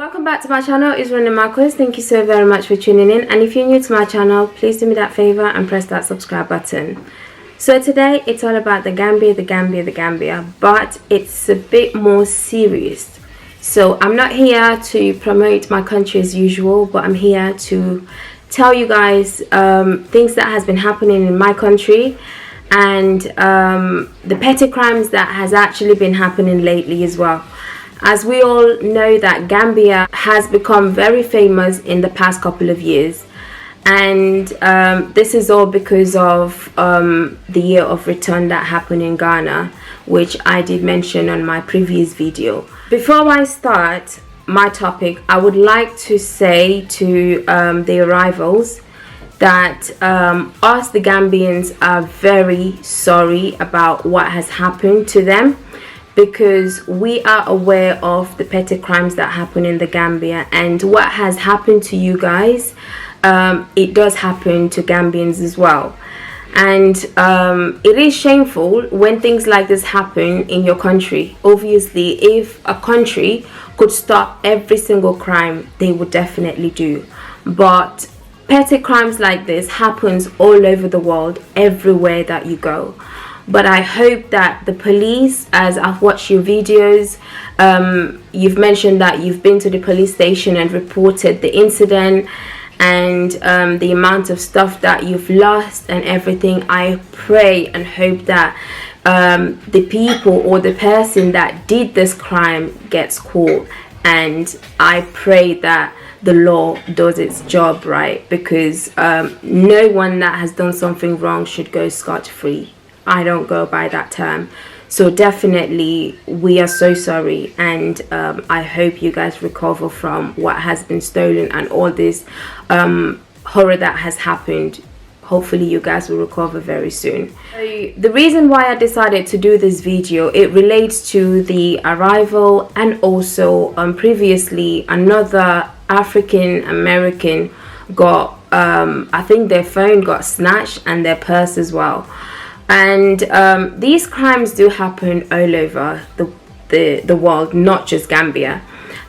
Welcome back to my channel. It's Rene Marcus. Thank you so very much for tuning in, and if you're new to my channel, please do me that favor and press that subscribe button. So today it's all about the Gambia, but it's a bit more serious. So I'm not here to promote my country as usual, but I'm here to tell you guys things that has been happening in my country, and the petty crimes that has actually been happening lately as well. As we all know that Gambia has become very famous in the past couple of years, and this is all because of the year of return that happened in Ghana, which I did mention on my previous video. Before I start my topic, I would like to say to the arrivals that us the Gambians are very sorry about what has happened to them, because we are aware of the petty crimes that happen in the Gambia, and what has happened to you guys, it does happen to Gambians as well. And it is shameful when things like this happen in your country. Obviously, if a country could stop every single crime, they would definitely do. But petty crimes like this happens all over the world, everywhere that you go. But I hope that the police, as I've watched your videos, you've mentioned that you've been to the police station and reported the incident, and the amount of stuff that you've lost and everything. I pray and hope that the people or the person that did this crime gets caught, and I pray that the law does its job right, because no one that has done something wrong should go scot-free. I don't go by that term. So definitely we are so sorry, and I hope you guys recover from what has been stolen and all this horror that has happened. Hopefully you guys will recover very soon. So the reason why I decided to do this video, it relates to the arrival, and also previously another African American got I think their phone got snatched and their purse as well. And these crimes do happen all over the world, not just Gambia.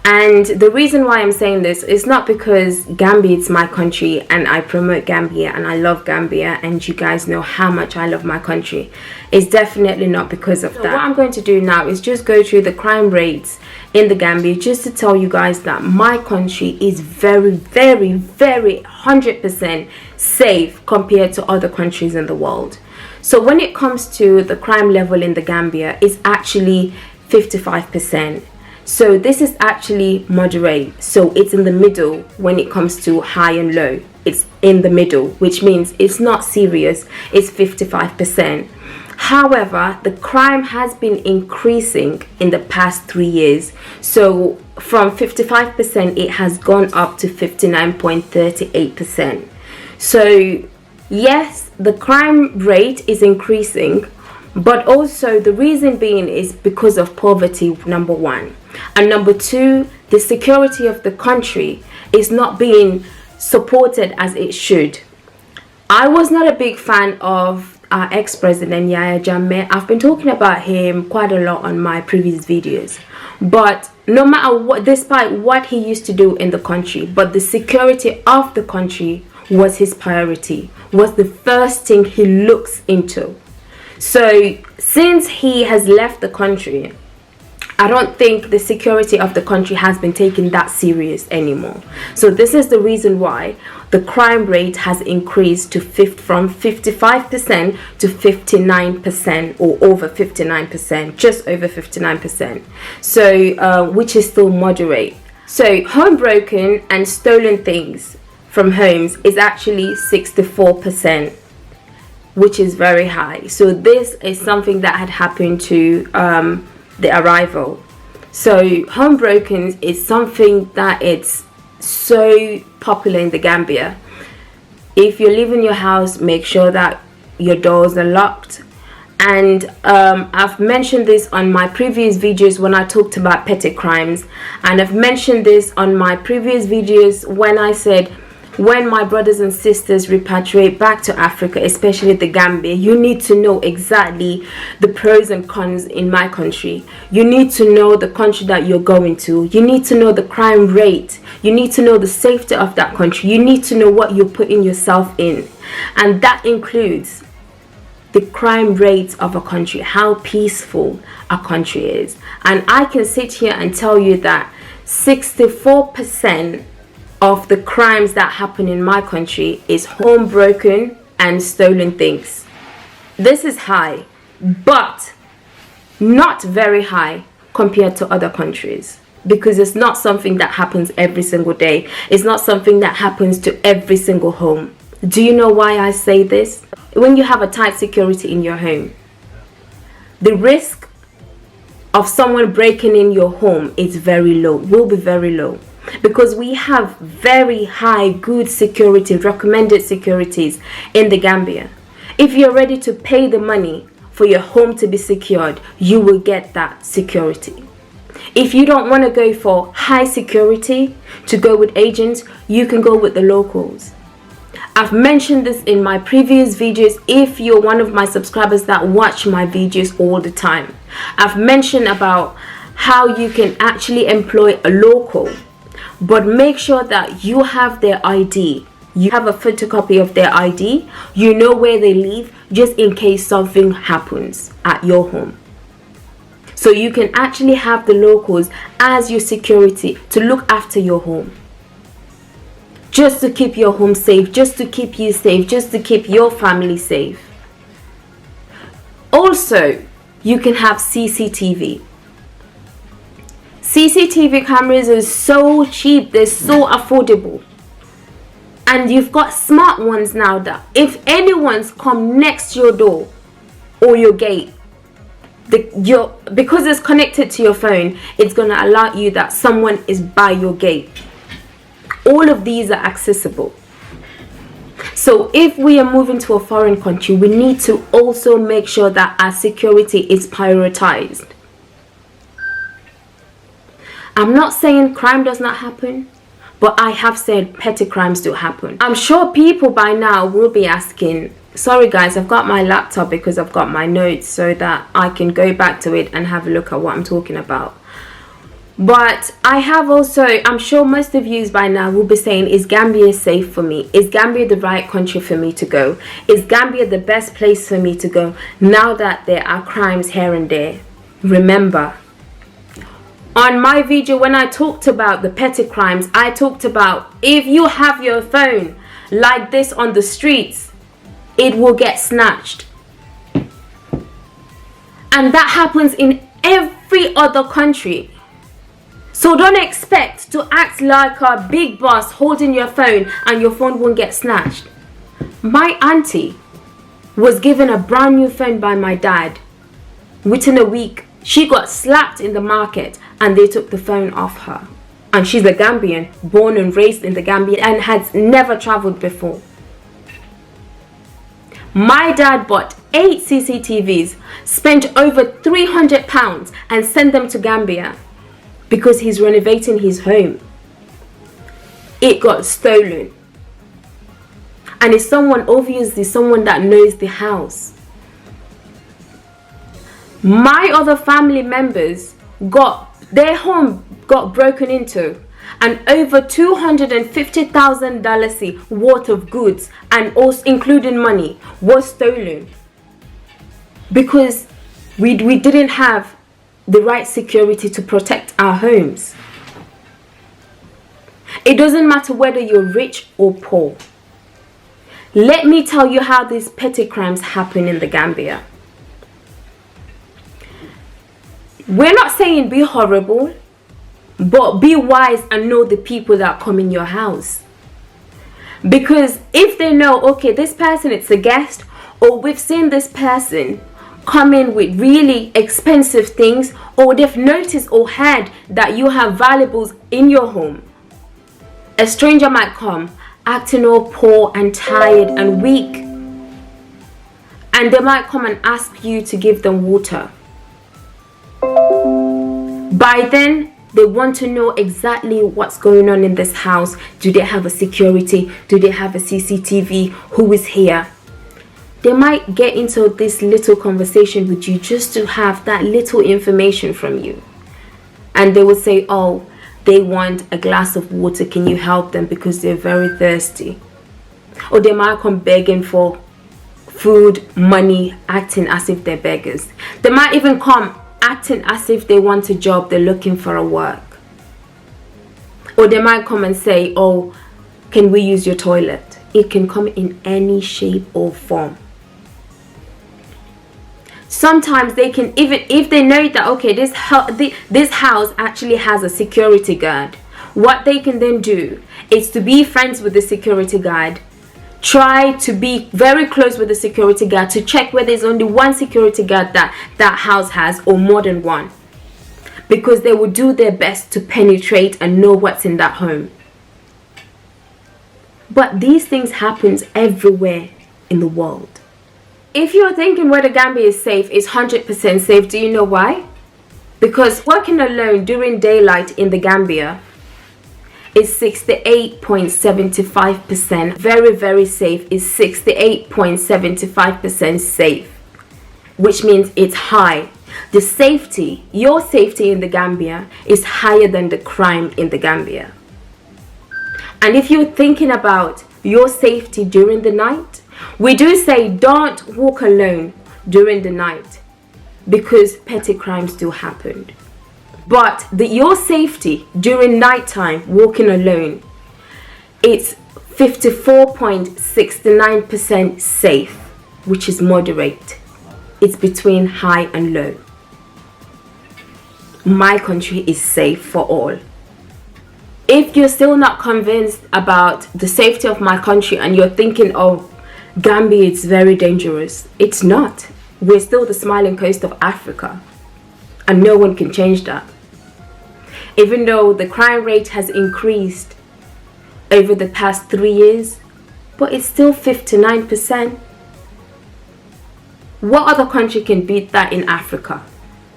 And the reason why I'm saying this is not because Gambia is my country and I promote Gambia and I love Gambia, and you guys know how much I love my country. It's definitely not because of that. What I'm going to do now is just go through the crime rates in the Gambia, just to tell you guys that my country is very 100% safe compared to other countries in the world. So when it comes to the crime level in the Gambia, it's actually 55%. So this is actually moderate. So it's in the middle when it comes to high and low. It's in the middle, which means it's not serious. It's 55%. However, the crime has been increasing in the past 3 years. So from 55%, it has gone up to 59.38%. So yes, the crime rate is increasing, but also the reason being is because of poverty, number one. And number two, the security of the country is not being supported as it should. I was not a big fan of our ex-president Yahya Jammeh. I've been talking about him quite a lot on my previous videos. But no matter what, despite what he used to do in the country, but the security of the country was his priority, was the first thing he looks into. So since he has left the country, I don't think the security of the country has been taken that serious anymore. So this is the reason why the crime rate has increased to from 55% to 59%, or over 59%, just over 59%. So which is still moderate. So home broken and stolen things from homes is actually 64%, which is very high. So this is something that had happened to the arrival. So home broken is something that it's so popular in the Gambia. If you're leaving your house, make sure that your doors are locked. And I've mentioned this on my previous videos when I talked about petty crimes, and I've mentioned this on my previous videos when I said when my brothers and sisters repatriate back to Africa, especially the Gambia, you need to know exactly the pros and cons in my country. You need to know the country that you're going to. You need to know the crime rate. You need to know the safety of that country. You need to know what you're putting yourself in. And that includes the crime rate of a country, how peaceful a country is. And I can sit here and tell you that 64% of the crimes that happen in my country is home broken and stolen things. This is high, but not very high compared to other countries, because it's not something that happens every single day. It's not something that happens to every single home. Do you know why I say this? When you have a tight security in your home, the risk of someone breaking in your home is very low, will be very low. Because we have very high, good security, recommended securities in the Gambia. If you're ready to pay the money for your home to be secured, you will get that security. If you don't want to go for high security to go with agents, you can go with the locals. I've mentioned this in my previous videos. If you're one of my subscribers that watch my videos all the time, I've mentioned about how you can actually employ a local, but make sure that you have their ID. You have a photocopy of their ID. You know where they live, just in case something happens at your home. So you can actually have the locals as your security to look after your home. Just to keep your home safe, just to keep you safe, just to keep your family safe. Also, you can have CCTV. CCTV cameras are so cheap, they're so affordable. And you've got smart ones now that if anyone's come next to your door or your gate, because it's connected to your phone, it's going to alert you that someone is by your gate. All of these are accessible. So if we are moving to a foreign country, we need to also make sure that our security is prioritized. I'm not saying crime does not happen, but I have said petty crimes do happen. I'm sure people by now will be asking, sorry guys, I've got my laptop because I've got my notes so that I can go back to it and have a look at what I'm talking about. But I have also, I'm sure most of you by now will be saying, is Gambia safe for me? Is Gambia the right country for me to go? Is Gambia the best place for me to go now that there are crimes here and there? Remember, on my video when I talked about the petty crimes, I talked about if you have your phone like this on the streets, it will get snatched. And that happens in every other country. So don't expect to act like a big boss holding your phone and your phone won't get snatched. My auntie was given a brand new phone by my dad. Within a week, she got slapped in the market and they took the phone off her. And she's a Gambian, born and raised in the Gambia and has never traveled before. My dad bought 8 CCTVs, spent over £300 and sent them to Gambia because he's renovating his home. It got stolen. And it's someone, obviously someone that knows the house. My other family members their home got broken into and over $250,000 worth of goods and also including money was stolen because we didn't have the right security to protect our homes. It doesn't matter whether you're rich or poor. Let me tell you how these petty crimes happen in the Gambia. We're not saying be horrible, but be wise and know the people that come in your house. Because if they know, okay, this person, it's a guest, or we've seen this person come in with really expensive things, or they've noticed or heard that you have valuables in your home, a stranger might come acting all poor and tired and weak, and they might come and ask you to give them water. By then, They want to know exactly what's going on in this house. Do they have a security? Do they have a CCTV? Who is here? They might get into this little conversation with you just to have that little information from you. And they will say, oh, they want a glass of water. Can you help them because they're very thirsty? Or they might come begging for food, money, acting as if they're beggars. They might even come acting as if they want a job, they're looking for a work. Or they might come and say, oh, can we use your toilet? It can come in any shape or form. Sometimes they can, even if they know that, okay, this house actually has a security guard, what they can then do is to be friends with the security guard. Try to be very close with the security guard to check whether there's only one security guard that house has or more than one. Because they will do their best to penetrate and know what's in that home. But these things happen everywhere in the world. If you're thinking whether Gambia is safe, it's 100% safe. Do you know why? Because working alone during daylight in the Gambia is 68.75%. Very, very safe is 68.75% safe, which means it's high. The safety, your safety in the Gambia is higher than the crime in the Gambia. And if you're thinking about your safety during the night, we do say don't walk alone during the night because petty crimes do happen. But your safety during nighttime, walking alone, it's 54.69% safe, which is moderate. It's between high and low. My country is safe for all. If you're still not convinced about the safety of my country and you're thinking, oh, Gambia, it's very dangerous. It's not. We're still the smiling coast of Africa. And no one can change that. Even though the crime rate has increased over the past 3 years, but it's still 59%. What other country can beat that in Africa?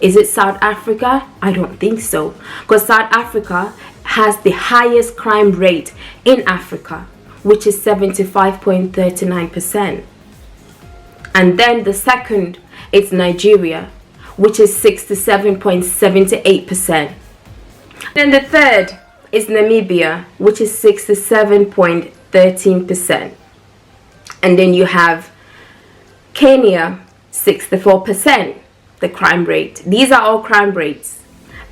Is it South Africa? I don't think so. Because South Africa has the highest crime rate in Africa, which is 75.39%. And then the second is Nigeria, which is 67.78%. Then the third is Namibia, which is 67.13%. And then you have Kenya, 64%, the crime rate. These are all crime rates.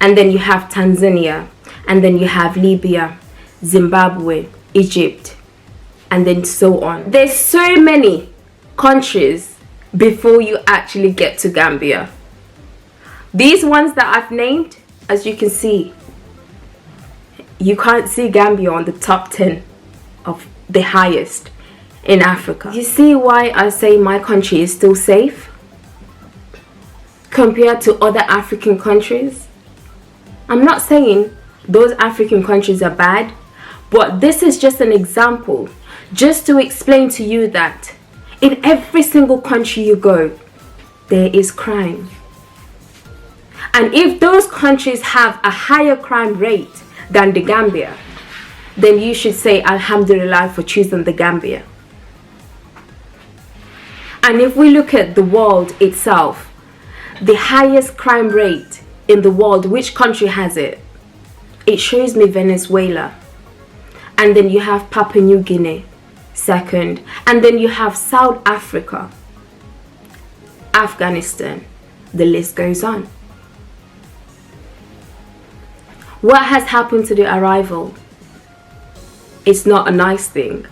And then you have Tanzania, and then you have Libya, Zimbabwe, Egypt, and then so on. There's so many countries before you actually get to Gambia. These ones that I've named, as you can see, you can't see Gambia on the top 10 of the highest in Africa. You see why I say my country is still safe compared to other African countries? I'm not saying those African countries are bad, but this is just an example, just to explain to you that in every single country you go, there is crime. And if those countries have a higher crime rate than the Gambia, then you should say Alhamdulillah for choosing the Gambia. And if we look at the world itself, the highest crime rate in the world, which country has it? It shows me Venezuela. And then you have Papua New Guinea, second. And then you have South Africa, Afghanistan. The list goes on. What has happened to the arrival? It's not a nice thing.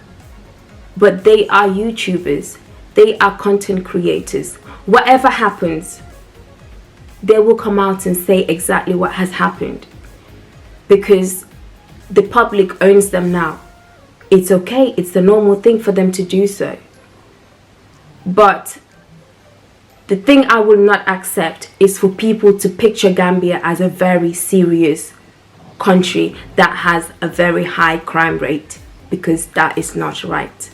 But they are YouTubers. They are content creators. Whatever happens, they will come out and say exactly what has happened. Because the public owns them now. It's okay. It's the normal thing for them to do so. But the thing I will not accept is for people to picture Gambia as a very serious country that has a very high crime rate, because that is not right.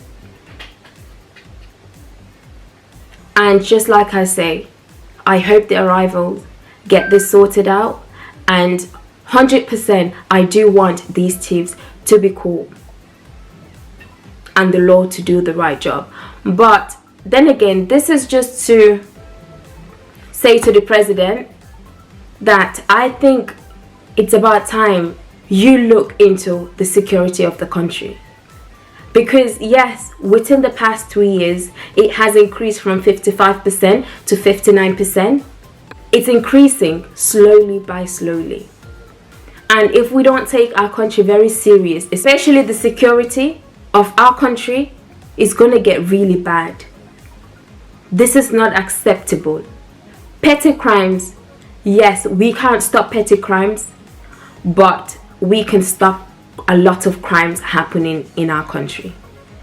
And just like I say, I hope the arrivals get this sorted out, and 100% I do want these thieves to be caught and the law to do the right job. But then again, this is just to say to the president that I think it's about time you look into the security of the country. Because yes, within the past 3 years, it has increased from 55% to 59%. It's increasing slowly by slowly. And if we don't take our country very serious, especially the security of our country, it's going to get really bad. This is not acceptable. Petty crimes, yes, we can't stop petty crimes, but we can stop a lot of crimes happening in our country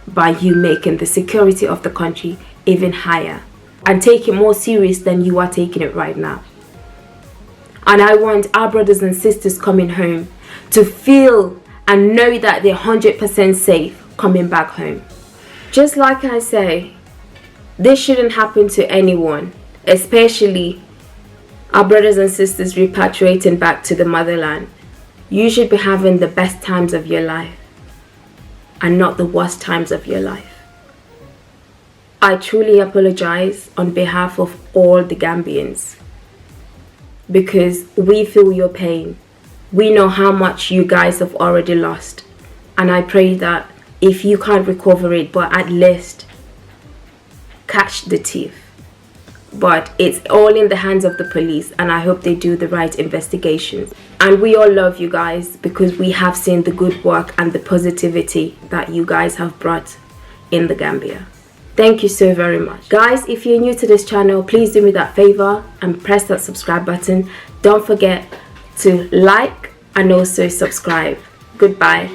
by you making the security of the country even higher and take it more serious than you are taking it right now. And I want our brothers and sisters coming home to feel and know that they're 100% safe coming back home. Just like I say, this shouldn't happen to anyone, especially our brothers and sisters repatriating back to the motherland. You should be having the best times of your life and not the worst times of your life. I truly apologize on behalf of all the Gambians because we feel your pain. We know how much you guys have already lost, and I pray that if you can't recover it, but at least catch the thief. But it's all in the hands of the police, and I hope they do the right investigations. And we all love you guys because we have seen the good work and the positivity that you guys have brought in the Gambia. Thank you so very much. Guys, if you're new to this channel, please do me that favor and press that subscribe button. Don't forget to like and also subscribe. Goodbye.